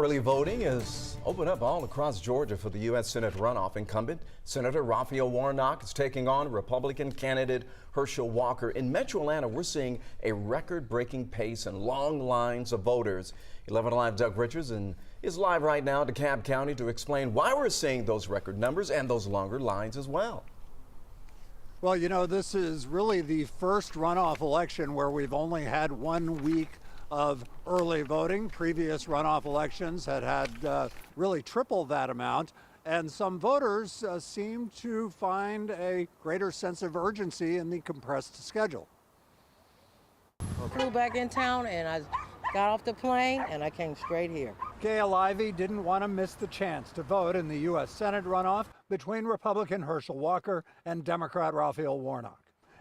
Early voting is open up all across Georgia for the U.S. Senate runoff. Incumbent Senator Raphael Warnock is taking on Republican candidate Herschel Walker. In Metro Atlanta, we're seeing a record-breaking pace and long lines of voters. 11 Alive Doug Richards is live right now to DeKalb County to explain why we're seeing those record numbers and those longer lines as well. Well, you know, this is really the first runoff election where we've only had 1 week of early voting. Previous runoff elections had really triple that amount, and some voters seem to find a greater sense of urgency in the compressed schedule. Flew back in town and I got off the plane and I came straight here. Gail Ivey didn't want to miss the chance to vote in the U.S. Senate runoff between Republican Herschel Walker and Democrat Raphael Warnock.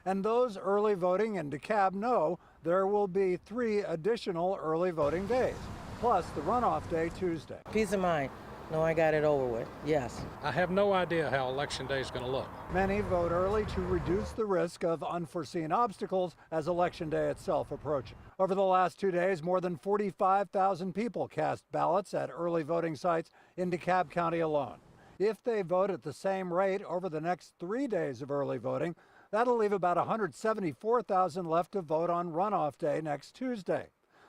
And those early voting in DeKalb know there will be 3 additional early voting days, plus the runoff day Tuesday. Peace of mind. No, I got it over with. Yes. I have no idea how Election Day is going to look. Many vote early to reduce the risk of unforeseen obstacles as Election Day itself approaches. Over the last 2 days, more than 45,000 people cast ballots at early voting sites in DeKalb County alone. If they vote at the same rate over the next 3 days of early voting, that'll leave about 174,000 left to vote on runoff day next Tuesday.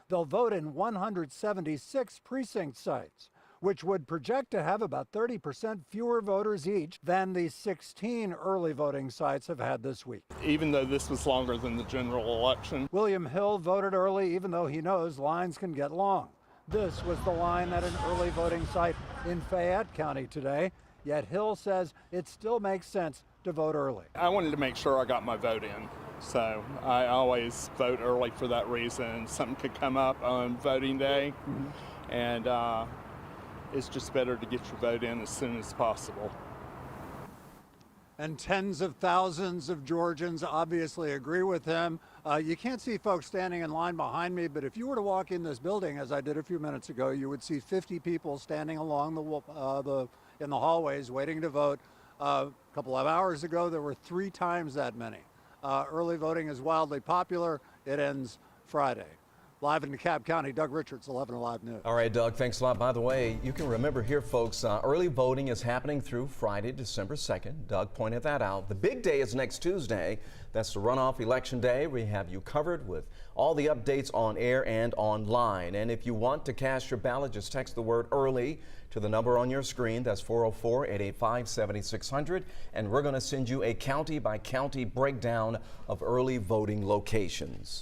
They'll vote in 176 precinct sites, which would project to have about 30% fewer voters each than the 16 early voting sites have had this week. Even though this was longer than the general election. William Hill voted early even though he knows lines can get long. This was the line at an early voting site in Fayette County today, yet Hill says it still makes sense to vote early. I wanted to make sure I got my vote in, so I always vote early for that reason. Something could come up on voting day, and it's just better to get your vote in as soon as possible. And tens of thousands of Georgians obviously agree with him. You can't see folks standing in line behind me, but if you were to walk in this building, as I did a few minutes ago, you would see 50 people standing along in the hallways waiting to vote. A couple of hours ago, there were 3 times that many. Early voting is wildly popular. It ends Friday. Live in DeKalb County, Doug Richards, 11 Alive News. All right, Doug, thanks a lot. By the way, you can remember here, folks, early voting is happening through Friday, December 2nd. Doug pointed that out. The big day is next Tuesday. That's the runoff election day. We have you covered with all the updates on air and online. And if you want to cast your ballot, just text the word early to the number on your screen. That's 404-885-7600. And we're going to send you a county by county breakdown of early voting locations.